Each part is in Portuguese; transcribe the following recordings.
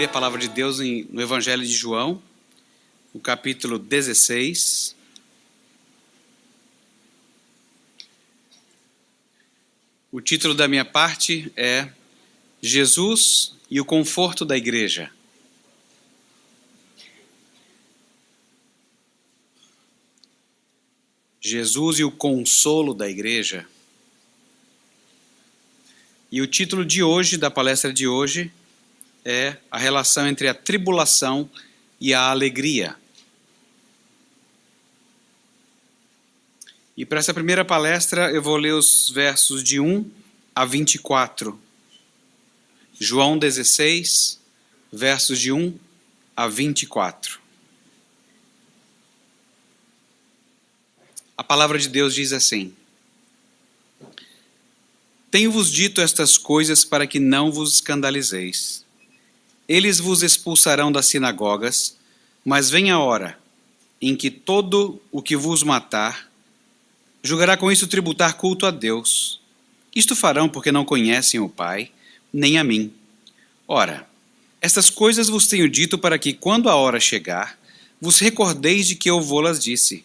abrir a palavra de Deus no Evangelho de João, no capítulo 16. O título da minha parte é Jesus e o conforto da igreja. Jesus e o consolo da igreja. E o título de hoje, da palestra de hoje, é a relação entre a tribulação e a alegria. E para essa primeira palestra eu vou ler os versos de 1 a 24. João 16, versos de 1 a 24. A palavra de Deus diz assim: Tenho-vos dito estas coisas para que não vos escandalizeis. Eles vos expulsarão das sinagogas, mas vem a hora em que todo o que vos matar julgará com isso tributar culto a Deus. Isto farão porque não conhecem o Pai, nem a mim. Ora, estas coisas vos tenho dito para que, quando a hora chegar, vos recordeis de que eu vô-las disse.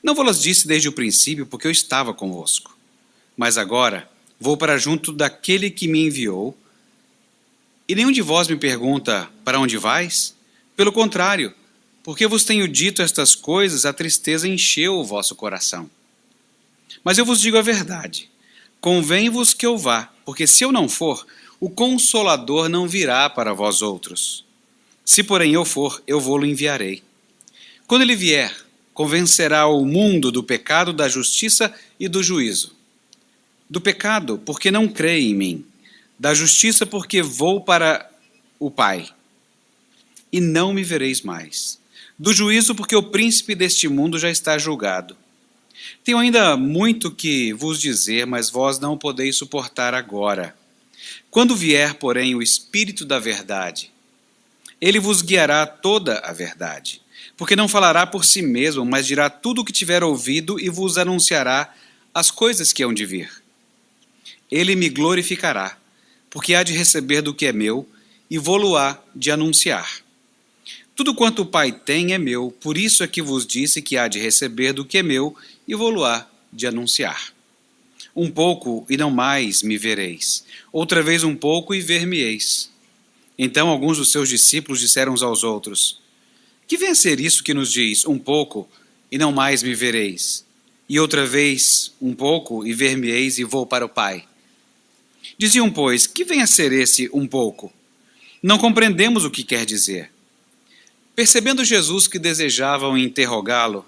Não vô-las disse desde o princípio, porque eu estava convosco. Mas agora vou para junto daquele que me enviou, e nenhum de vós me pergunta, para onde vais? Pelo contrário, porque vos tenho dito estas coisas, a tristeza encheu o vosso coração. Mas eu vos digo a verdade, convém-vos que eu vá, porque se eu não for, o Consolador não virá para vós outros. Se porém eu for, eu vô-lo enviarei. Quando ele vier, convencerá o mundo do pecado, da justiça e do juízo. Do pecado, porque não crê em mim. Da justiça, porque vou para o Pai, e não me vereis mais. Do juízo, porque o príncipe deste mundo já está julgado. Tenho ainda muito que vos dizer, mas vós não o podeis suportar agora. Quando vier, porém, o Espírito da verdade, ele vos guiará a toda a verdade, porque não falará por si mesmo, mas dirá tudo o que tiver ouvido e vos anunciará as coisas que hão de vir. Ele me glorificará, porque há de receber do que é meu e vô-lo-á de anunciar. Tudo quanto o Pai tem é meu, por isso é que vos disse que há de receber do que é meu e vô-lo-á de anunciar. Um pouco e não mais me vereis, outra vez um pouco e ver-me-eis. Então alguns dos seus discípulos disseram uns aos outros: Que vem a ser isso que nos diz, um pouco e não mais me vereis, e outra vez um pouco e ver-me-eis e vou para o Pai? Diziam, pois, que vem a ser esse um pouco? Não compreendemos o que quer dizer. Percebendo Jesus que desejavam interrogá-lo,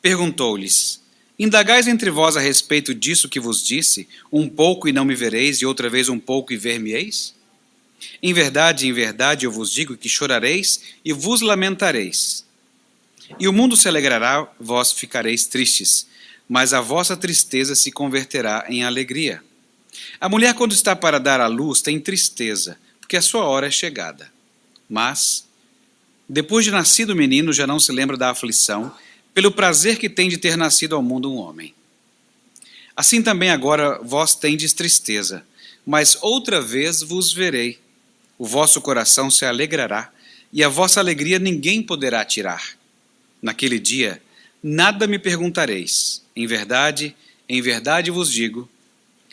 perguntou-lhes: Indagais entre vós a respeito disso que vos disse, um pouco e não me vereis, e outra vez um pouco e ver-me-eis? Em verdade, eu vos digo que chorareis e vos lamentareis. E o mundo se alegrará, vós ficareis tristes, mas a vossa tristeza se converterá em alegria. A mulher, quando está para dar à luz, tem tristeza, porque a sua hora é chegada. Mas, depois de nascido o menino, já não se lembra da aflição, pelo prazer que tem de ter nascido ao mundo um homem. Assim também agora vós tendes tristeza, mas outra vez vos verei. O vosso coração se alegrará, e a vossa alegria ninguém poderá tirar. Naquele dia, nada me perguntareis. Em verdade vos digo,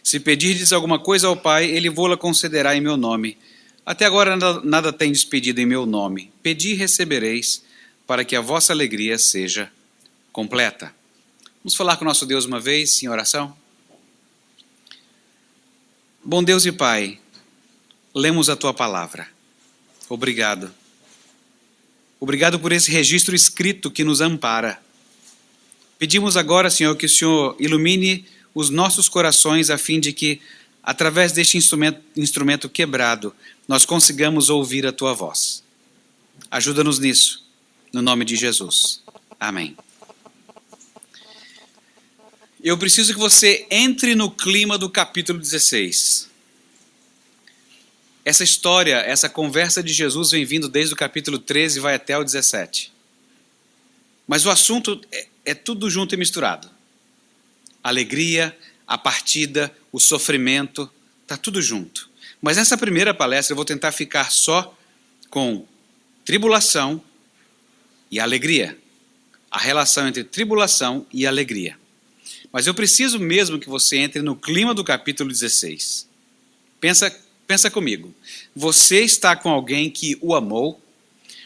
se pedirdes alguma coisa ao Pai, ele vô-la concederá em meu nome. Até agora nada tendes pedido em meu nome. Pedi e recebereis, para que a vossa alegria seja completa. Vamos falar com o nosso Deus uma vez, em oração? Bom Deus e Pai, lemos a Tua palavra. Obrigado. Obrigado por esse registro escrito que nos ampara. Pedimos agora, Senhor, que o Senhor ilumine os nossos corações a fim de que, através deste instrumento quebrado, nós consigamos ouvir a Tua voz. Ajuda-nos nisso, no nome de Jesus. Amém. Eu preciso que você entre no clima do capítulo 16. Essa história, essa conversa de Jesus vem vindo desde o capítulo 13 e vai até o 17. Mas o assunto é tudo junto e misturado. A alegria, a partida, o sofrimento, está tudo junto. Mas nessa primeira palestra eu vou tentar ficar só com tribulação e alegria. A relação entre tribulação e alegria. Mas eu preciso mesmo que você entre no clima do capítulo 16. Pensa comigo. Você está com alguém que o amou,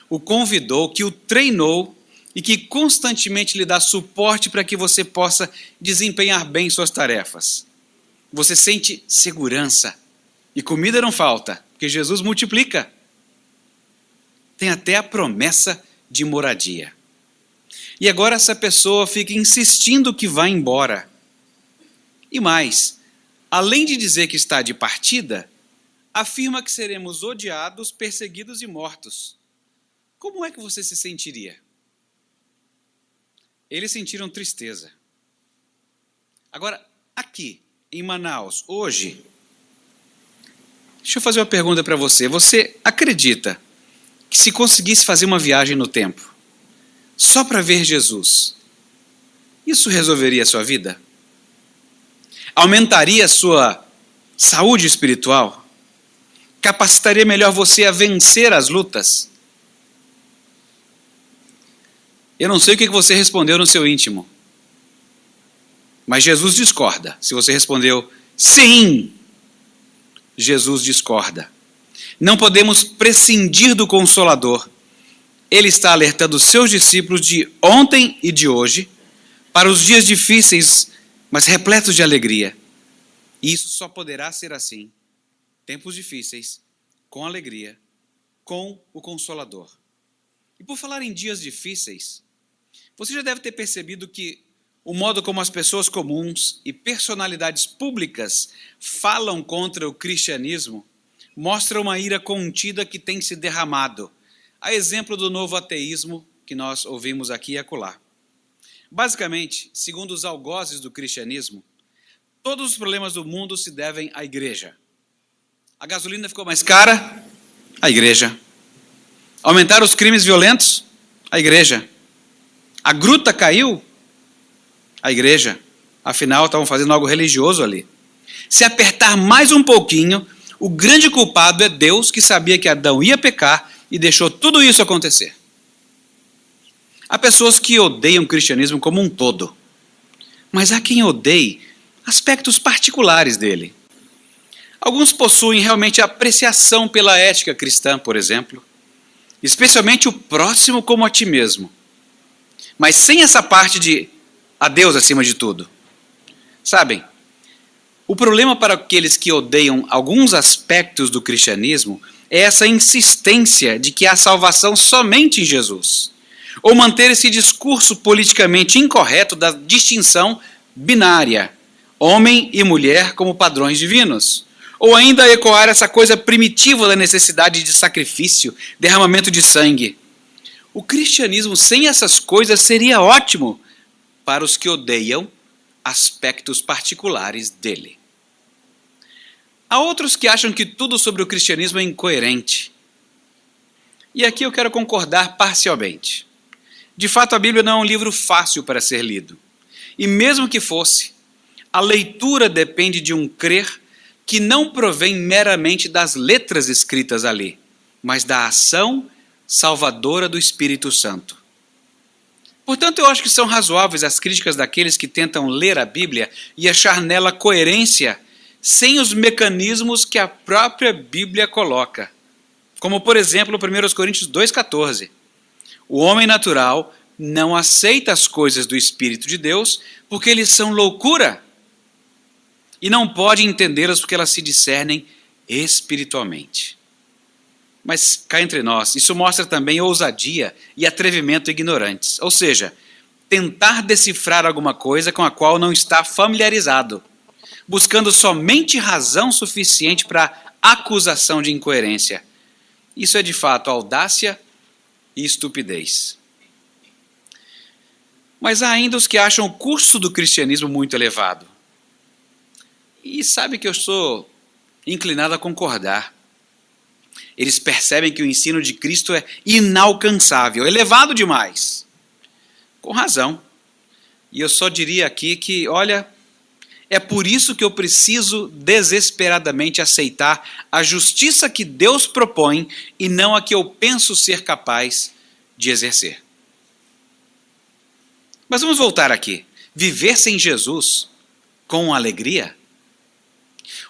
o convidou, que o treinou e que constantemente lhe dá suporte para que você possa desempenhar bem suas tarefas. Você sente segurança. E comida não falta, porque Jesus multiplica. Tem até a promessa de moradia. E agora essa pessoa fica insistindo que vai embora. E mais, além de dizer que está de partida, afirma que seremos odiados, perseguidos e mortos. Como é que você se sentiria? Eles sentiram tristeza. Agora, aqui, em Manaus, hoje, deixa eu fazer uma pergunta para você. Você acredita que se conseguisse fazer uma viagem no tempo, só para ver Jesus, isso resolveria a sua vida? Aumentaria a sua saúde espiritual? Capacitaria melhor você a vencer as lutas? Eu não sei o que você respondeu no seu íntimo, mas Jesus discorda. Se você respondeu sim, Jesus discorda. Não podemos prescindir do Consolador. Ele está alertando os seus discípulos de ontem e de hoje para os dias difíceis, mas repletos de alegria. E isso só poderá ser assim. Tempos difíceis, com alegria, com o Consolador. E por falar em dias difíceis, você já deve ter percebido que o modo como as pessoas comuns e personalidades públicas falam contra o cristianismo mostra uma ira contida que tem se derramado, a exemplo do novo ateísmo que nós ouvimos aqui e acolá. Basicamente, segundo os algozes do cristianismo, todos os problemas do mundo se devem à igreja. A gasolina ficou mais cara? A igreja. Aumentaram os crimes violentos? A igreja. A gruta caiu? A igreja. Afinal, estavam fazendo algo religioso ali. Se apertar mais um pouquinho, o grande culpado é Deus, que sabia que Adão ia pecar e deixou tudo isso acontecer. Há pessoas que odeiam o cristianismo como um todo, mas há quem odeie aspectos particulares dele. Alguns possuem realmente apreciação pela ética cristã, por exemplo, especialmente o próximo como a ti mesmo, mas sem essa parte de a Deus acima de tudo. Sabem, o problema para aqueles que odeiam alguns aspectos do cristianismo é essa insistência de que há salvação somente em Jesus, ou manter esse discurso politicamente incorreto da distinção binária, homem e mulher como padrões divinos, ou ainda ecoar essa coisa primitiva da necessidade de sacrifício, derramamento de sangue. O cristianismo sem essas coisas seria ótimo para os que odeiam aspectos particulares dele. Há outros que acham que tudo sobre o cristianismo é incoerente. E aqui eu quero concordar parcialmente. De fato, a Bíblia não é um livro fácil para ser lido. E mesmo que fosse, a leitura depende de um crer que não provém meramente das letras escritas ali, mas da ação salvadora do Espírito Santo. Portanto, eu acho que são razoáveis as críticas daqueles que tentam ler a Bíblia e achar nela coerência sem os mecanismos que a própria Bíblia coloca. Como, por exemplo, 1 Coríntios 2,14. O homem natural não aceita as coisas do Espírito de Deus porque eles são loucura e não pode entendê-las porque elas se discernem espiritualmente. Mas cá entre nós, isso mostra também ousadia e atrevimento ignorantes. Ou seja, tentar decifrar alguma coisa com a qual não está familiarizado, buscando somente razão suficiente para acusação de incoerência. Isso é de fato audácia e estupidez. Mas há ainda os que acham o curso do cristianismo muito elevado. E sabe que eu sou inclinado a concordar. Eles percebem que o ensino de Cristo é inalcançável, elevado demais. Com razão. E eu só diria aqui que, olha, É por isso que eu preciso desesperadamente aceitar a justiça que Deus propõe e não a que eu penso ser capaz de exercer. Mas vamos voltar aqui. Viver sem Jesus com alegria?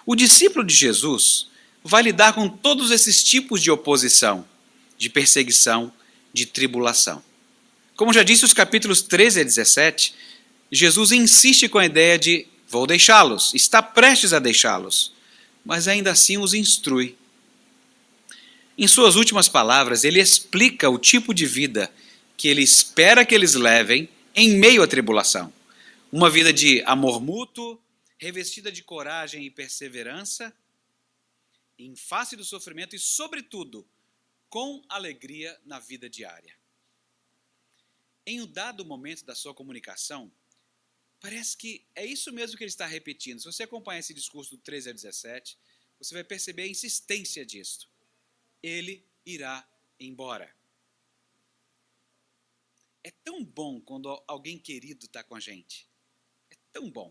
O discípulo de Jesus vai lidar com todos esses tipos de oposição, de perseguição, de tribulação. Como já disse, os capítulos 13 a 17, Jesus insiste com a ideia de vou deixá-los, está prestes a deixá-los, mas ainda assim os instrui. Em suas últimas palavras, ele explica o tipo de vida que ele espera que eles levem em meio à tribulação. Uma vida de amor mútuo, revestida de coragem e perseverança, em face do sofrimento e, sobretudo, com alegria na vida diária. Em um dado momento da sua comunicação, parece que é isso mesmo que ele está repetindo. Se você acompanhar esse discurso do 13 a 17, você vai perceber a insistência disto. Ele irá embora. É tão bom quando alguém querido está com a gente. É tão bom.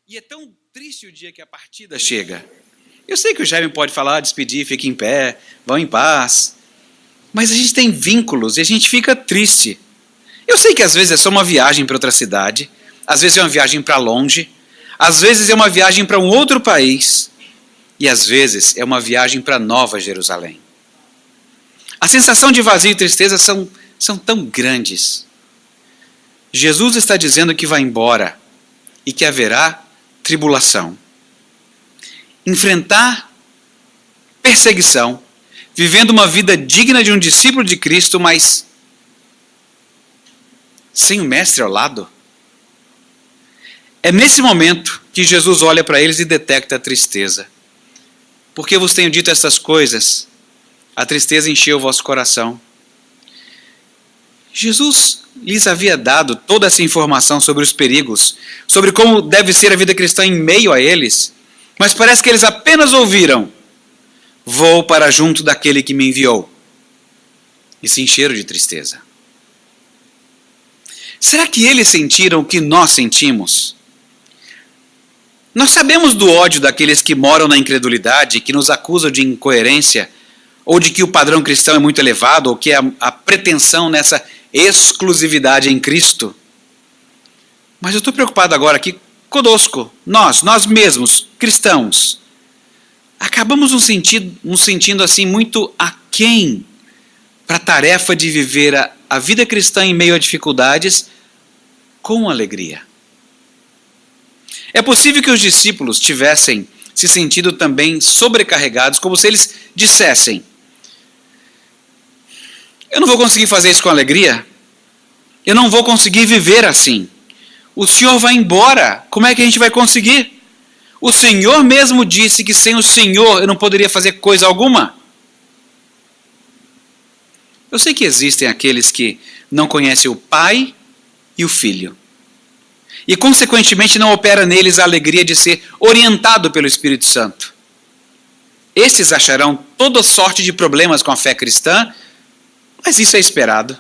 E é tão triste o dia que a partida chega. Eu sei que o Jaime pode falar, despedir, fique em pé, vão em paz. Mas a gente tem vínculos e a gente fica triste. Eu sei que às vezes é só uma viagem para outra cidade, às vezes é uma viagem para longe, às vezes é uma viagem para um outro país e às vezes é uma viagem para Nova Jerusalém. A sensação de vazio e tristeza são tão grandes. Jesus está dizendo que vai embora e que haverá tribulação. Enfrentar perseguição, vivendo uma vida digna de um discípulo de Cristo, mas sem o mestre ao lado. É nesse momento que Jesus olha para eles e detecta a tristeza. Porque vos tenho dito estas coisas, a tristeza encheu o vosso coração. Jesus lhes havia dado toda essa informação sobre os perigos, sobre como deve ser a vida cristã em meio a eles, mas parece que eles apenas ouviram: vou para junto daquele que me enviou. E se encheram de tristeza. Será que eles sentiram o que nós sentimos? Nós sabemos do ódio daqueles que moram na incredulidade, que nos acusam de incoerência, ou de que o padrão cristão é muito elevado, ou que a pretensão nessa exclusividade em Cristo. Mas eu estou preocupado agora aqui conosco, nós mesmos, cristãos. Acabamos nos sentindo assim muito aquém para a tarefa de viver a vida cristã em meio a dificuldades com alegria. É possível que os discípulos tivessem se sentido também sobrecarregados, como se eles dissessem: eu não vou conseguir fazer isso com alegria, eu não vou conseguir viver assim. O Senhor vai embora, como é que a gente vai conseguir? O Senhor mesmo disse que sem o Senhor eu não poderia fazer coisa alguma. Eu sei que existem aqueles que não conhecem o Pai e o Filho. E consequentemente não opera neles a alegria de ser orientado pelo Espírito Santo. Estes acharão toda sorte de problemas com a fé cristã, mas isso é esperado.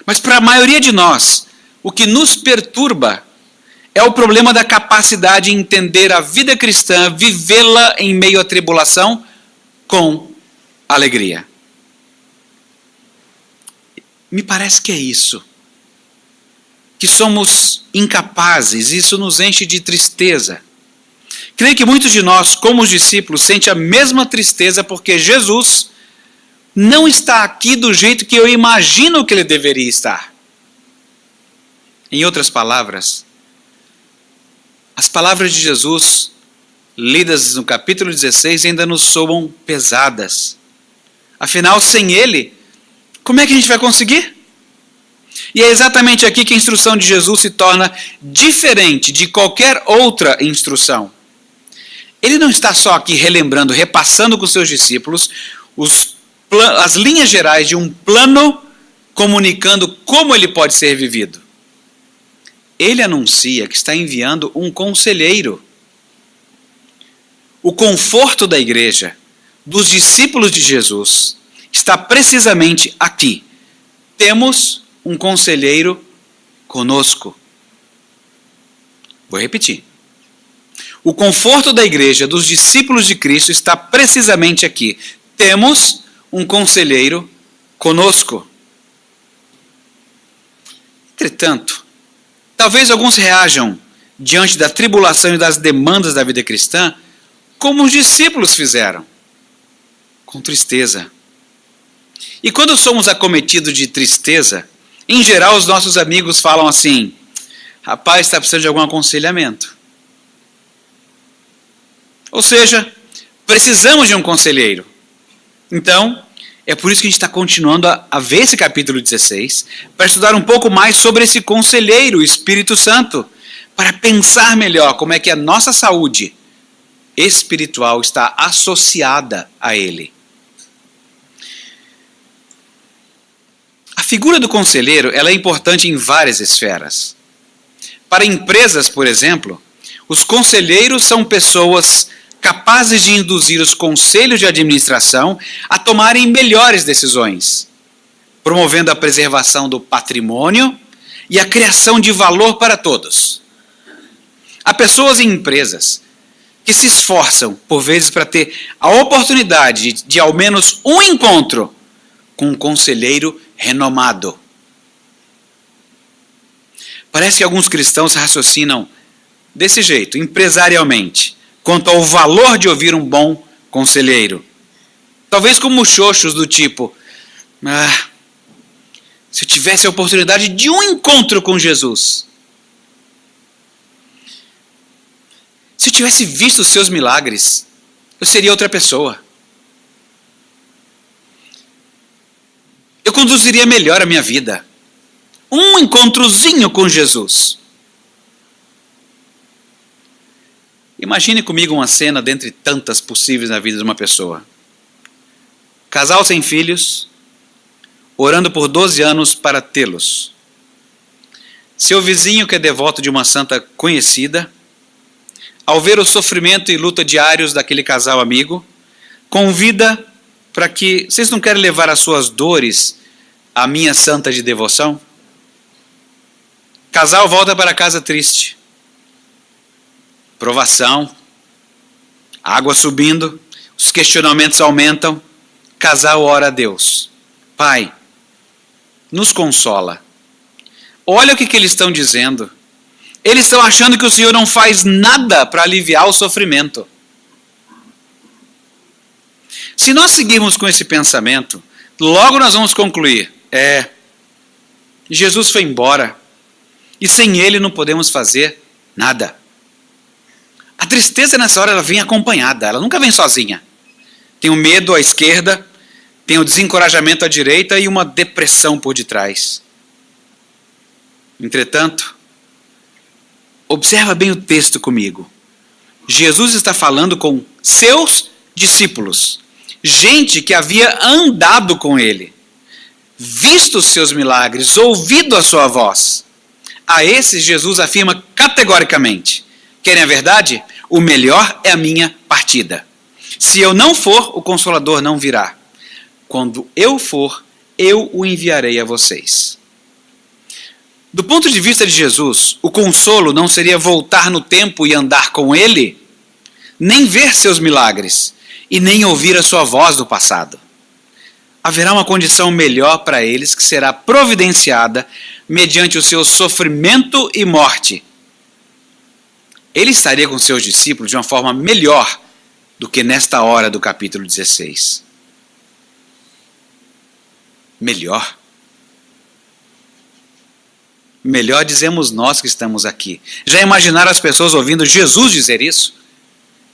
Mas para a maioria de nós, o que nos perturba é o problema da capacidade de entender a vida cristã, vivê-la em meio à tribulação com alegria. Me parece que é isso. Que somos incapazes, isso nos enche de tristeza. Creio que muitos de nós, como os discípulos, sentem a mesma tristeza porque Jesus não está aqui do jeito que eu imagino que ele deveria estar. Em outras palavras, as palavras de Jesus, lidas no capítulo 16, ainda nos soam pesadas. Afinal, sem ele, como é que a gente vai conseguir? E é exatamente aqui que a instrução de Jesus se torna diferente de qualquer outra instrução. Ele não está só aqui relembrando, repassando com seus discípulos as linhas gerais de um plano comunicando como ele pode ser vivido. Ele anuncia que está enviando um conselheiro. O conforto da igreja, dos discípulos de Jesus, está precisamente aqui. Temos um conselheiro conosco. Vou repetir. O conforto da igreja, dos discípulos de Cristo, está precisamente aqui. Temos um conselheiro conosco. Entretanto, talvez alguns reajam diante da tribulação e das demandas da vida cristã, como os discípulos fizeram, com tristeza. E quando somos acometidos de tristeza, em geral os nossos amigos falam assim: rapaz, está precisando de algum aconselhamento. Ou seja, precisamos de um conselheiro. Então, é por isso que a gente está continuando a ver esse capítulo 16, para estudar um pouco mais sobre esse conselheiro, o Espírito Santo, para pensar melhor como é que a nossa saúde espiritual está associada a ele. A figura do conselheiro, ela é importante em várias esferas. Para empresas, por exemplo, os conselheiros são pessoas capazes de induzir os conselhos de administração a tomarem melhores decisões, promovendo a preservação do patrimônio e a criação de valor para todos. Há pessoas em empresas que se esforçam, por vezes, para ter a oportunidade de ao menos um encontro com um conselheiro renomado. Parece que alguns cristãos raciocinam desse jeito, empresarialmente, quanto ao valor de ouvir um bom conselheiro. Talvez como xoxos do tipo: se eu tivesse a oportunidade de um encontro com Jesus, se eu tivesse visto os seus milagres, eu seria outra pessoa. Eu conduziria melhor a minha vida. Um encontrozinho com Jesus. Imagine comigo uma cena dentre tantas possíveis na vida de uma pessoa. Casal sem filhos, orando por 12 anos para tê-los. Seu vizinho, que é devoto de uma santa conhecida, ao ver o sofrimento e luta diários daquele casal amigo, convida para que: vocês não querem levar as suas dores à minha santa de devoção? Casal volta para casa triste. Provação, água subindo, os questionamentos aumentam. Casal ora a Deus: Pai, nos consola. Olha o que eles estão dizendo. Eles estão achando que o Senhor não faz nada para aliviar o sofrimento. Se nós seguirmos com esse pensamento, logo nós vamos concluir: Jesus foi embora e sem Ele não podemos fazer nada. A tristeza nessa hora ela vem acompanhada, ela nunca vem sozinha. Tem o medo à esquerda, tem o desencorajamento à direita e uma depressão por detrás. Entretanto, observa bem o texto comigo. Jesus está falando com seus discípulos, gente que havia andado com ele, visto os seus milagres, ouvido a sua voz. A esses Jesus afirma categoricamente: querem a verdade? O melhor é a minha partida. Se eu não for, o Consolador não virá. Quando eu for, eu o enviarei a vocês. Do ponto de vista de Jesus, o consolo não seria voltar no tempo e andar com ele, nem ver seus milagres, e nem ouvir a sua voz do passado. Haverá uma condição melhor para eles que será providenciada mediante o seu sofrimento e morte. Ele estaria com seus discípulos de uma forma melhor do que nesta hora do capítulo 16. Melhor? Melhor dizemos nós que estamos aqui. Já imaginaram as pessoas ouvindo Jesus dizer isso?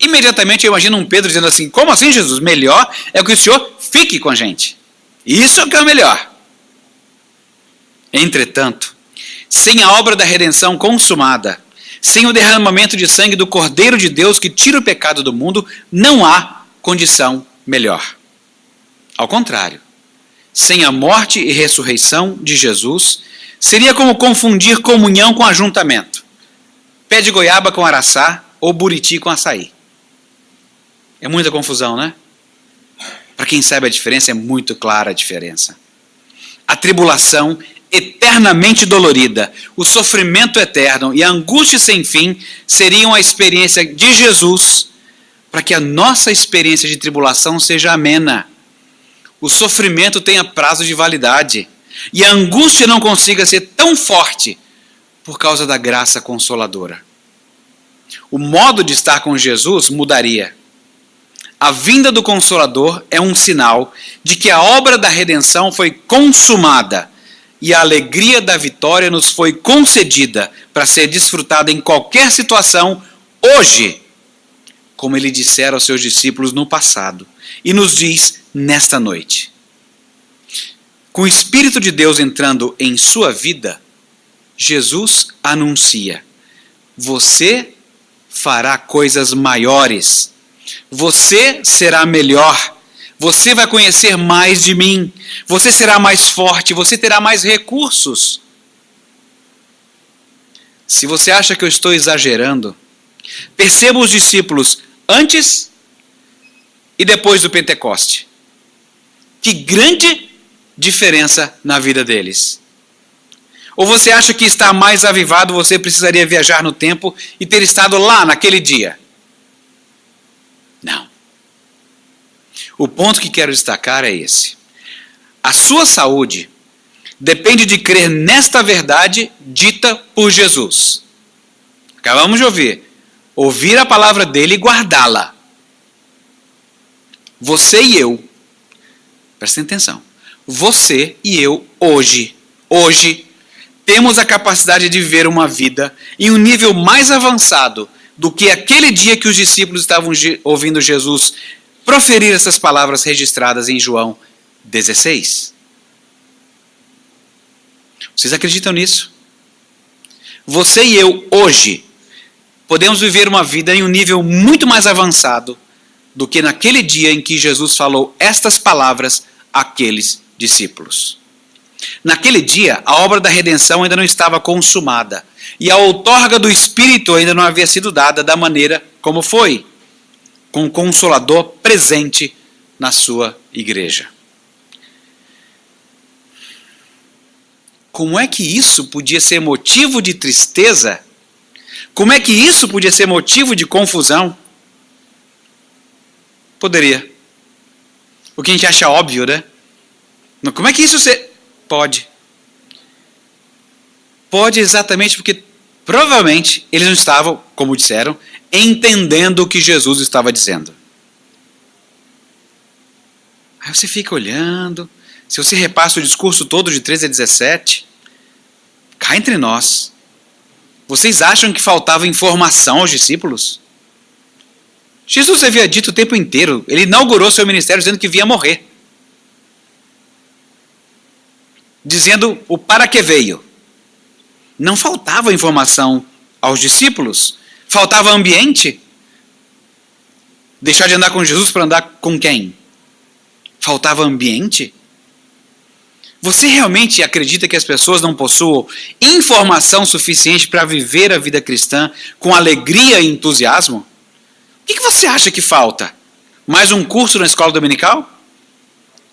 Imediatamente eu imagino um Pedro dizendo assim: como assim, Jesus? Melhor é que o Senhor fique com a gente. Isso é o que é o melhor. Entretanto, sem a obra da redenção consumada, sem o derramamento de sangue do Cordeiro de Deus que tira o pecado do mundo, não há condição melhor. Ao contrário, sem a morte e ressurreição de Jesus, seria como confundir comunhão com ajuntamento. Pé de goiaba com araçá ou buriti com açaí. É muita confusão, né? Para quem sabe a diferença, é muito clara a diferença. A tribulação eternamente dolorida, o sofrimento eterno e a angústia sem fim seriam a experiência de Jesus para que a nossa experiência de tribulação seja amena. O sofrimento tenha prazo de validade e a angústia não consiga ser tão forte por causa da graça consoladora. O modo de estar com Jesus mudaria. A vinda do Consolador é um sinal de que a obra da redenção foi consumada e a alegria da vitória nos foi concedida para ser desfrutada em qualquer situação hoje, como ele dissera aos seus discípulos no passado, e nos diz nesta noite. Com o Espírito de Deus entrando em sua vida, Jesus anuncia: você fará coisas maiores, você será melhor, você vai conhecer mais de mim, você será mais forte, você terá mais recursos. Se você acha que eu estou exagerando, perceba os discípulos antes e depois do Pentecoste. Que grande diferença na vida deles. Ou você acha que está mais avivado, você precisaria viajar no tempo e ter estado lá naquele dia? Não. O ponto que quero destacar é esse. A sua saúde depende de crer nesta verdade dita por Jesus. Acabamos de ouvir a palavra dele e guardá-la. Você e eu, prestem atenção, você e eu hoje, temos a capacidade de viver uma vida em um nível mais avançado do que aquele dia que os discípulos estavam ouvindo Jesus proferir essas palavras registradas em João 16. Vocês acreditam nisso? Você e eu, hoje, podemos viver uma vida em um nível muito mais avançado do que naquele dia em que Jesus falou estas palavras àqueles discípulos. Naquele dia, a obra da redenção ainda não estava consumada e a outorga do Espírito ainda não havia sido dada da maneira como foi, com o Consolador presente na sua igreja. Como é que isso podia ser motivo de tristeza? Como é que isso podia ser motivo de confusão? Poderia. O que a gente acha óbvio, né? Como é que isso pode? Pode exatamente porque provavelmente eles não estavam, como disseram, entendendo o que Jesus estava dizendo. Aí você fica olhando, se você repassa o discurso todo de 13 a 17, cá entre nós, vocês acham que faltava informação aos discípulos? Jesus havia dito o tempo inteiro, ele inaugurou seu ministério dizendo que vinha morrer. Dizendo o para que veio. Não faltava informação aos discípulos, faltava ambiente. Deixar de andar com Jesus para andar com quem? Faltava ambiente? Você realmente acredita que as pessoas não possuam informação suficiente para viver a vida cristã com alegria e entusiasmo? O que você acha que falta? Mais um curso na escola dominical?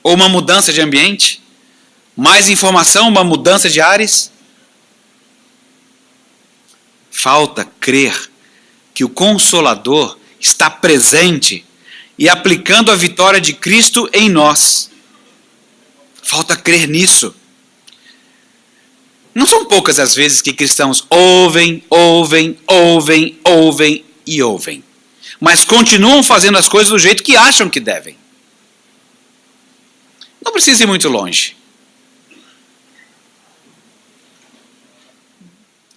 Ou uma mudança de ambiente? Mais informação, uma mudança de ares? Falta crer que o Consolador está presente e aplicando a vitória de Cristo em nós. Falta crer nisso. Não são poucas as vezes que cristãos ouvem, mas continuam fazendo as coisas do jeito que acham que devem. Não precisa ir muito longe.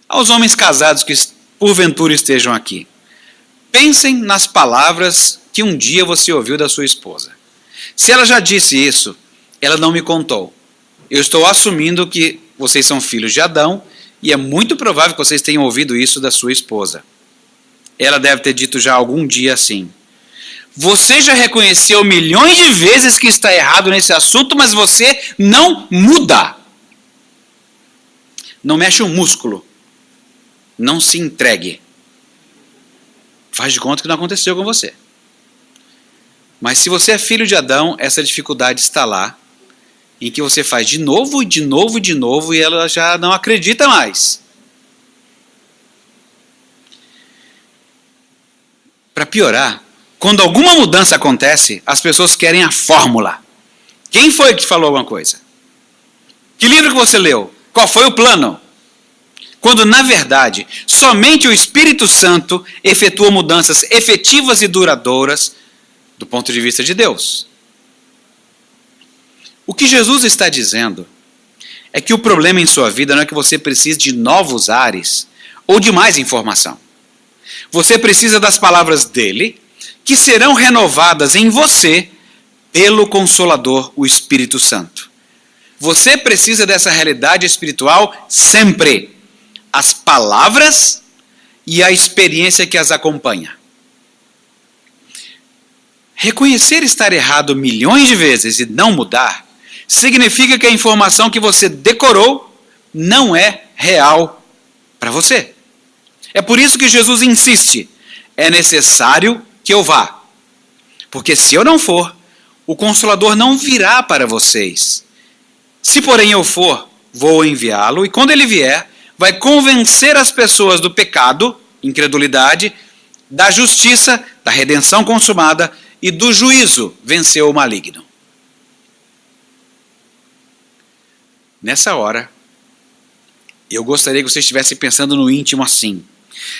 Aos homens casados que porventura estejam aqui, pensem nas palavras que um dia você ouviu da sua esposa. Se ela já disse isso, ela não me contou. Eu estou assumindo que vocês são filhos de Adão e é muito provável que vocês tenham ouvido isso da sua esposa. Ela deve ter dito já algum dia assim: você já reconheceu milhões de vezes que está errado nesse assunto, mas você não muda. Não mexe um músculo. Não se entregue. Faz de conta que não aconteceu com você. Mas se você é filho de Adão, essa dificuldade está lá. em que você faz de novo, de novo, de novo, e ela já não acredita mais. Para piorar, quando alguma mudança acontece, as pessoas querem a fórmula. Quem foi que falou alguma coisa? Que livro que você leu? Qual foi o plano? Quando, na verdade, somente o Espírito Santo efetua mudanças efetivas e duradouras do ponto de vista de Deus. O que Jesus está dizendo é que o problema em sua vida não é que você precise de novos ares ou de mais informação. Você precisa das palavras dele, que serão renovadas em você pelo Consolador, o Espírito Santo. Você precisa dessa realidade espiritual sempre. As palavras e a experiência que as acompanha. Reconhecer estar errado milhões de vezes e não mudar, significa que a informação que você decorou não é real para você. É por isso que Jesus insiste, é necessário que eu vá. Porque se eu não for, o Consolador não virá para vocês. Se porém eu for, vou enviá-lo, e quando ele vier, vai convencer as pessoas do pecado, incredulidade, da justiça, da redenção consumada e do juízo, venceu o maligno. Nessa hora, eu gostaria que você estivesse pensando no íntimo assim.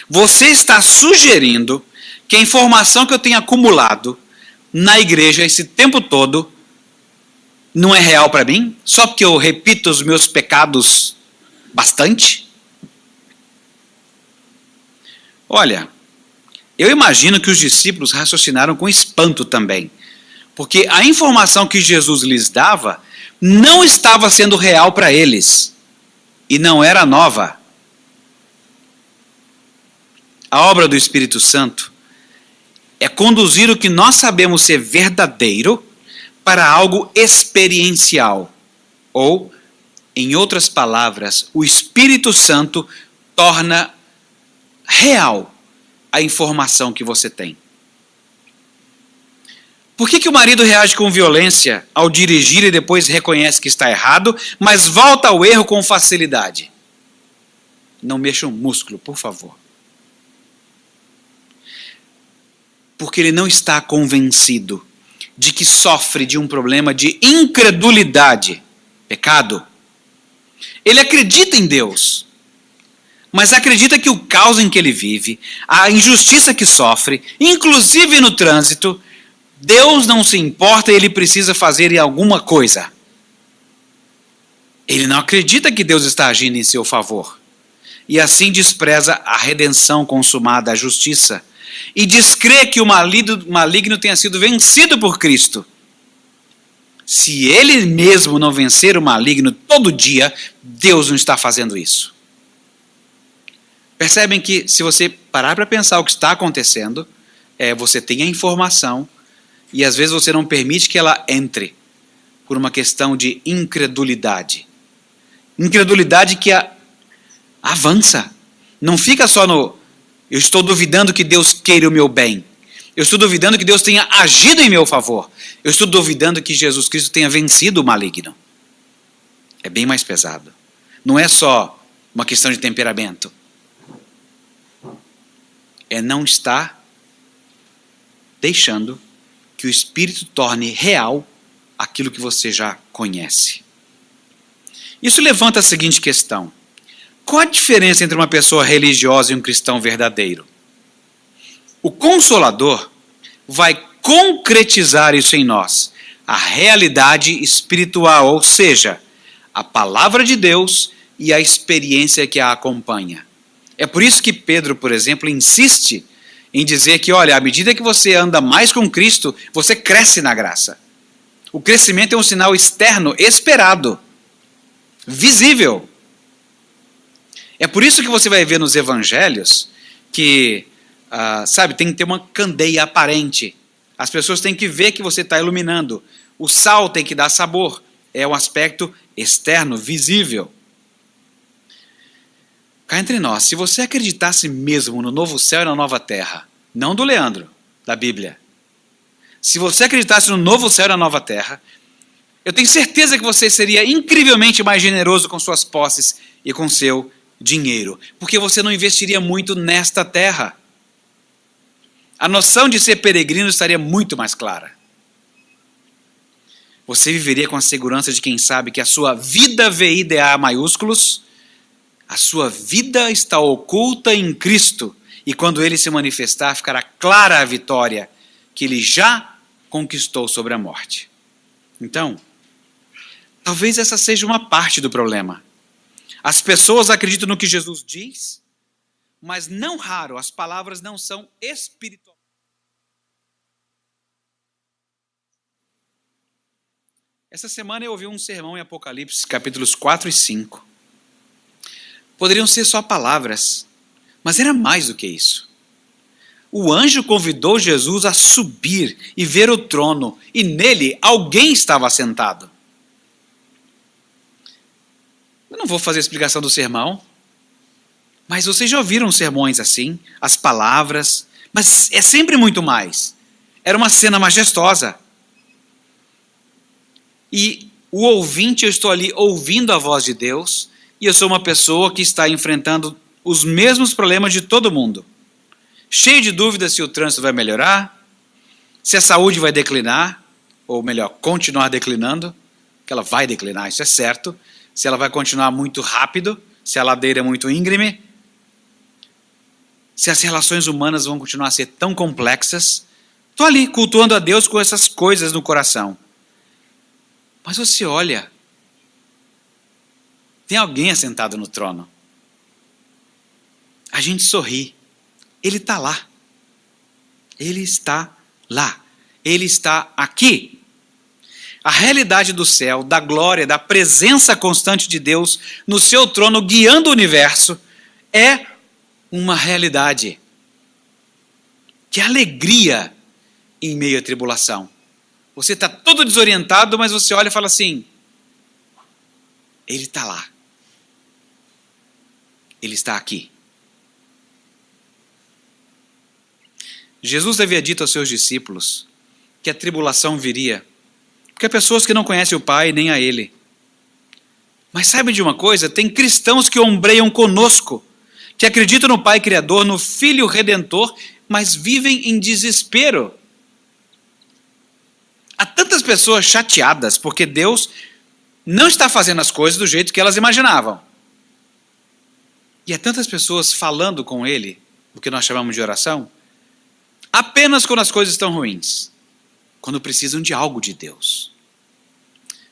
Você está sugerindo que a informação que eu tenho acumulado na igreja esse tempo todo não é real para mim? Só porque eu repito os meus pecados bastante? Olha, eu imagino que os discípulos raciocinaram com espanto também, porque a informação que Jesus lhes dava não estava sendo real para eles, e não era nova. A obra do Espírito Santo é conduzir o que nós sabemos ser verdadeiro para algo experiencial, ou, em outras palavras, o Espírito Santo torna real a informação que você tem. Por que o marido reage com violência ao dirigir e depois reconhece que está errado, mas volta ao erro com facilidade? Não mexa um músculo, por favor. Porque ele não está convencido de que sofre de um problema de incredulidade, pecado. Ele acredita em Deus, mas acredita que o caos em que ele vive, a injustiça que sofre, inclusive no trânsito, Deus não se importa e ele precisa fazer alguma coisa. Ele não acredita que Deus está agindo em seu favor. E assim despreza a redenção consumada, a justiça. E descrê que o maligno tenha sido vencido por Cristo. Se ele mesmo não vencer o maligno todo dia, Deus não está fazendo isso. Percebem que se você parar para pensar o que está acontecendo, você tem a informação e às vezes você não permite que ela entre por uma questão de incredulidade. Incredulidade que avança. Não fica só no eu estou duvidando que Deus queira o meu bem. Eu estou duvidando que Deus tenha agido em meu favor. Eu estou duvidando que Jesus Cristo tenha vencido o maligno. É bem mais pesado. Não é só uma questão de temperamento. É não estar deixando que o Espírito torne real aquilo que você já conhece. Isso levanta a seguinte questão. Qual a diferença entre uma pessoa religiosa e um cristão verdadeiro? O Consolador vai concretizar isso em nós. A realidade espiritual, ou seja, a palavra de Deus e a experiência que a acompanha. É por isso que Pedro, por exemplo, insiste em dizer que, olha, à medida que você anda mais com Cristo, você cresce na graça. O crescimento é um sinal externo, esperado, visível. É por isso que você vai ver nos evangelhos que, tem que ter uma candeia aparente. As pessoas têm que ver que você está iluminando. O sal tem que dar sabor. É um aspecto externo, visível. Cá entre nós, se você acreditasse mesmo no novo céu e na nova terra, não do Leandro, da Bíblia. Se você acreditasse no novo céu e na nova terra, Eu tenho certeza que você seria incrivelmente mais generoso com suas posses e com seu dinheiro, porque você não investiria muito nesta terra. A noção de ser peregrino estaria muito mais clara. Você viveria com a segurança de quem sabe que a sua vida VIDA maiúsculos, a sua vida está oculta em Cristo, e quando ele se manifestar, ficará clara a vitória que ele já conquistou sobre a morte. Então, talvez essa seja uma parte do problema. As pessoas acreditam no que Jesus diz, mas não raro as palavras não são espirituais. Essa semana eu ouvi um sermão em Apocalipse, capítulos 4 e 5. Poderiam ser só palavras, mas era mais do que isso. O anjo convidou Jesus a subir e ver o trono, e nele alguém estava sentado. Eu não vou fazer a explicação do sermão, mas vocês já ouviram sermões assim, as palavras, mas é sempre muito mais. Era uma cena majestosa. E o ouvinte, eu estou ali ouvindo a voz de Deus, e eu sou uma pessoa que está enfrentando os mesmos problemas de todo mundo. Cheio de dúvidas se o trânsito vai melhorar, se a saúde vai declinar, ou melhor, continuar declinando, que ela vai declinar, isso é certo, se ela vai continuar muito rápido, se a ladeira é muito íngreme, se as relações humanas vão continuar a ser tão complexas. Estou ali cultuando a Deus com essas coisas no coração. Mas você olha, tem alguém assentado no trono. A gente sorri. Ele está lá. Ele está lá. Ele está aqui. A realidade do céu, da glória, da presença constante de Deus no seu trono, guiando o universo, é uma realidade. Que alegria em meio à tribulação. Você está todo desorientado, mas você olha e fala assim, ele está lá. Ele está aqui. Jesus havia dito aos seus discípulos que a tribulação viria, porque há pessoas que não conhecem o Pai nem a Ele. Mas sabe de uma coisa? Tem cristãos que ombreiam conosco, que acreditam no Pai Criador, no Filho Redentor, mas vivem em desespero. Há tantas pessoas chateadas porque Deus não está fazendo as coisas do jeito que elas imaginavam. E há tantas pessoas falando com Ele, o que nós chamamos de oração, apenas quando as coisas estão ruins, quando precisam de algo de Deus.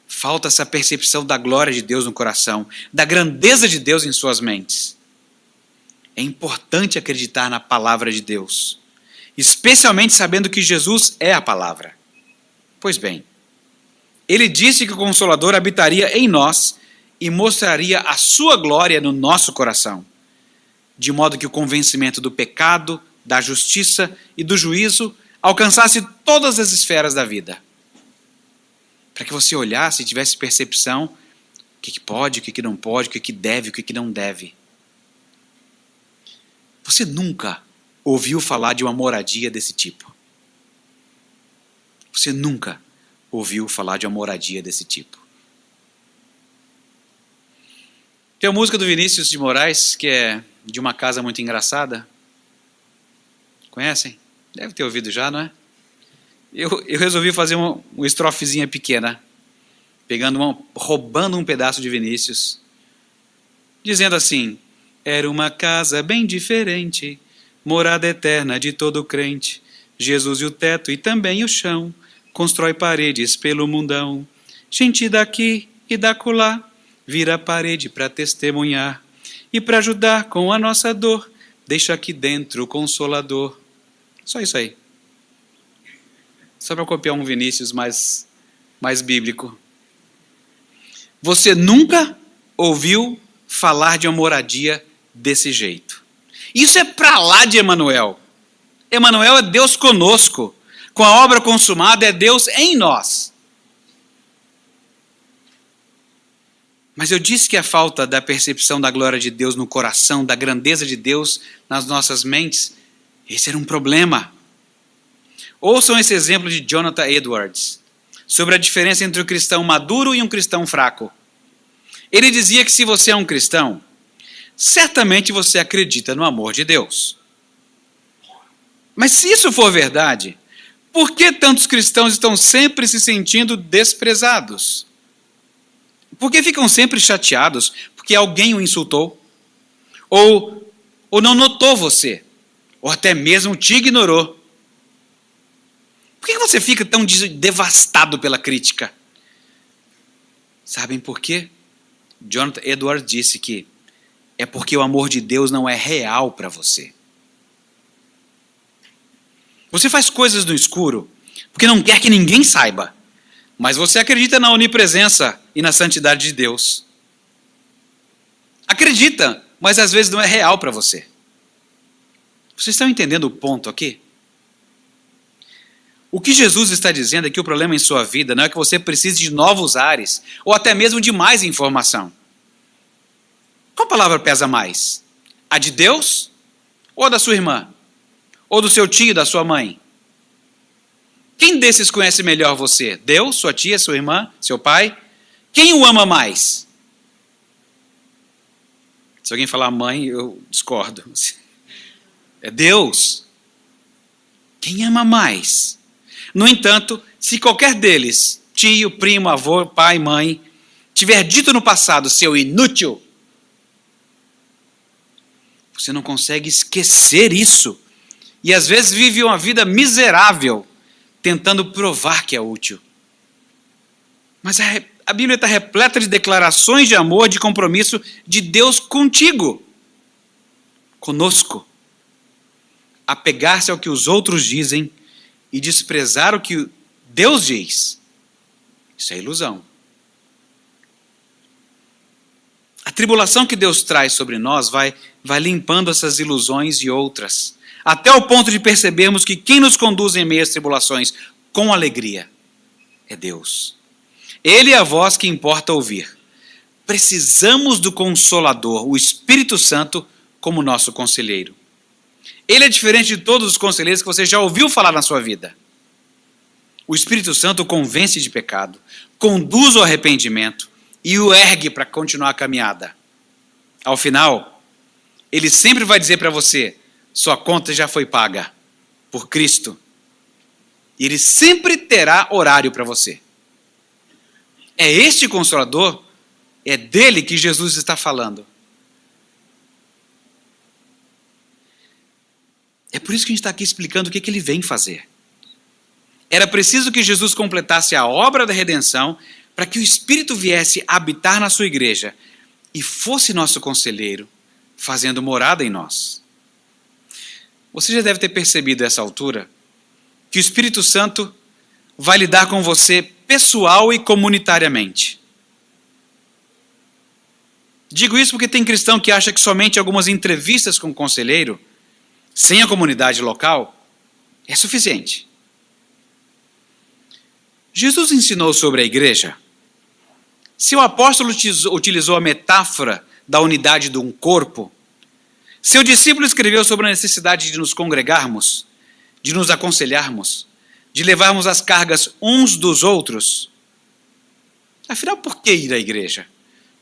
Falta essa percepção da glória de Deus no coração, da grandeza de Deus em suas mentes. É importante acreditar na palavra de Deus, especialmente sabendo que Jesus é a palavra. Pois bem, ele disse que o Consolador habitaria em nós e mostraria a sua glória no nosso coração, de modo que o convencimento do pecado, da justiça e do juízo alcançasse todas as esferas da vida. Para que você olhasse e tivesse percepção o que pode, o que não pode, o que deve, o que não deve. Você nunca ouviu falar de uma moradia desse tipo. Você nunca ouviu falar de uma moradia desse tipo. Tem a música do Vinícius de Moraes, que é de uma casa muito engraçada. Conhecem? Deve ter ouvido já, não é? Eu resolvi fazer uma estrofezinha pequena, roubando um pedaço de Vinícius, dizendo assim: era uma casa bem diferente, morada eterna de todo crente, Jesus e o teto e também o chão, constrói paredes pelo mundão, gente daqui e dacolá, vira a parede para testemunhar, e para ajudar com a nossa dor, deixa aqui dentro o Consolador. Só isso aí. Só para copiar um Vinícius mais bíblico. Você nunca ouviu falar de uma moradia desse jeito. Isso é para lá de Emanuel. Emanuel é Deus conosco. Com a obra consumada é Deus em nós. Mas eu disse que a falta da percepção da glória de Deus no coração, da grandeza de Deus nas nossas mentes, esse era um problema. Ouçam esse exemplo de Jonathan Edwards. sobre a diferença entre um cristão maduro e um cristão fraco. Ele dizia que se você é um cristão, certamente você acredita no amor de Deus. Mas se isso for verdade, por que tantos cristãos estão sempre se sentindo desprezados? Por que ficam sempre chateados porque alguém o insultou? Ou não notou você? Ou até mesmo te ignorou? Por que você fica tão devastado pela crítica? Sabem por quê? Jonathan Edwards disse que é porque o amor de Deus não é real para você. Você faz coisas no escuro porque não quer que ninguém saiba, mas você acredita na onipresença e na santidade de Deus. Acredita, mas às vezes não é real para você. Vocês estão entendendo o ponto aqui? O que Jesus está dizendo é que o problema em sua vida não é que você precise de novos ares, ou até mesmo de mais informação. Qual palavra pesa mais? A de Deus ou a da sua irmã? Ou do seu tio, da sua mãe? Quem desses conhece melhor você? Deus, sua tia, sua irmã, seu pai? Quem o ama mais? Se alguém falar mãe, eu discordo. É Deus. Quem ama mais? No entanto, se qualquer deles, tio, primo, avô, pai, mãe, tiver dito no passado, seu inútil, você não consegue esquecer isso. E às vezes vive uma vida miserável, tentando provar que é útil. Mas a Bíblia está repleta de declarações de amor, de compromisso de Deus contigo, conosco. Apegar-se ao que os outros dizem e desprezar o que Deus diz, isso é ilusão. A tribulação que Deus traz sobre nós vai limpando essas ilusões e outras, até o ponto de percebermos que quem nos conduz em meio às tribulações com alegria é Deus. Ele é a voz que importa ouvir. Precisamos do Consolador, o Espírito Santo, como nosso conselheiro. Ele é diferente de todos os conselheiros que você já ouviu falar na sua vida. O Espírito Santo o convence de pecado, conduz ao arrependimento e o ergue para continuar a caminhada. Ao final, ele sempre vai dizer para você, sua conta já foi paga por Cristo. E ele sempre terá horário para você. É este Consolador, é dele que Jesus está falando. É por isso que a gente está aqui explicando o que ele vem fazer. Era preciso que Jesus completasse a obra da redenção para que o Espírito viesse habitar na sua igreja e fosse nosso conselheiro, fazendo morada em nós. Você já deve ter percebido a essa altura que o Espírito Santo vai lidar com você pessoal e comunitariamente. Digo isso porque tem cristão que acha que somente algumas entrevistas com o conselheiro, sem a comunidade local, é suficiente. Jesus ensinou sobre a igreja. Se o apóstolo utilizou a metáfora da unidade de um corpo, seu discípulo escreveu sobre a necessidade de nos congregarmos, de nos aconselharmos, de levarmos as cargas uns dos outros. Afinal, por que ir à igreja?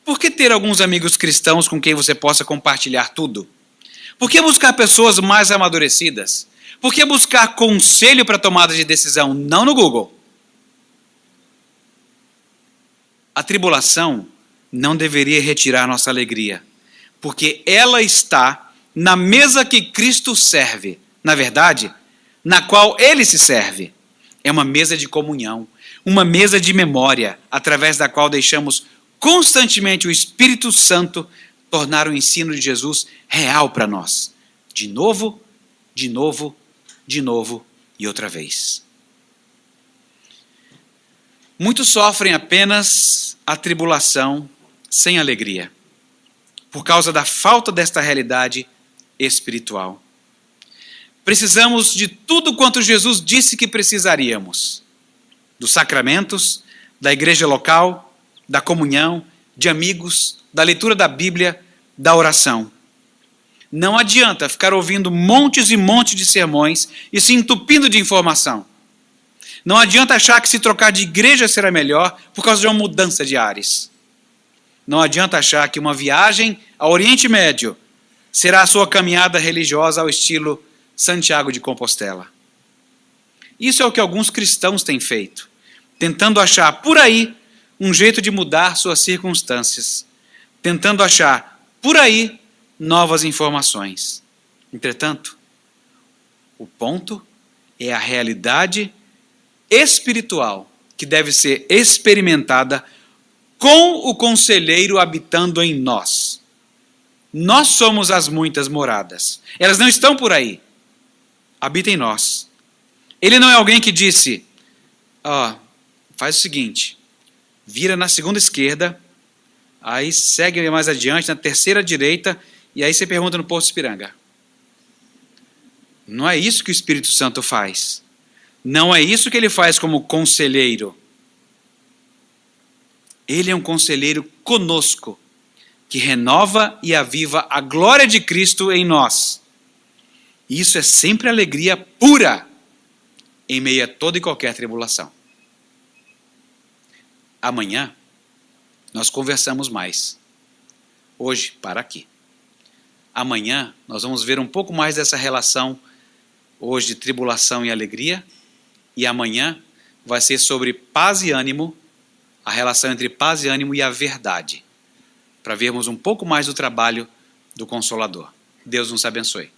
Por que ter alguns amigos cristãos com quem você possa compartilhar tudo? Por que buscar pessoas mais amadurecidas? Por que buscar conselho para tomada de decisão, não no Google? A tribulação não deveria retirar nossa alegria, porque ela está na mesa que Cristo serve, na verdade, na qual ele se serve. É uma mesa de comunhão, uma mesa de memória, através da qual deixamos constantemente o Espírito Santo tornar o ensino de Jesus real para nós. De novo, de novo, de novo e outra vez. Muitos sofrem apenas a tribulação sem alegria, por causa da falta desta realidade espiritual. Precisamos de tudo quanto Jesus disse que precisaríamos. Dos sacramentos, da igreja local, da comunhão, de amigos, da leitura da Bíblia, da oração. Não adianta ficar ouvindo montes e montes de sermões e se entupindo de informação. Não adianta achar que se trocar de igreja será melhor por causa de uma mudança de ares. Não adianta achar que uma viagem ao Oriente Médio será a sua caminhada religiosa ao estilo Santiago de Compostela. Isso é o que alguns cristãos têm feito, tentando achar por aí um jeito de mudar suas circunstâncias, tentando achar por aí novas informações. Entretanto, o ponto é a realidade espiritual que deve ser experimentada com o conselheiro habitando em nós. Nós somos as muitas moradas. Elas não estão por aí. Habita em nós. Ele não é alguém que disse, faz o seguinte, vira na segunda esquerda, aí segue mais adiante, na terceira direita, e aí você pergunta no Posto Ipiranga. Não é isso que o Espírito Santo faz. Não é isso que ele faz como conselheiro. Ele é um conselheiro conosco, que renova e aviva a glória de Cristo em nós. E isso é sempre alegria pura, em meio a toda e qualquer tribulação. Amanhã, nós conversamos mais. Hoje, para aqui. Amanhã, nós vamos ver um pouco mais dessa relação, hoje de tribulação e alegria, e amanhã vai ser sobre paz e ânimo, a relação entre paz e ânimo e a verdade, para vermos um pouco mais do trabalho do Consolador. Deus nos abençoe.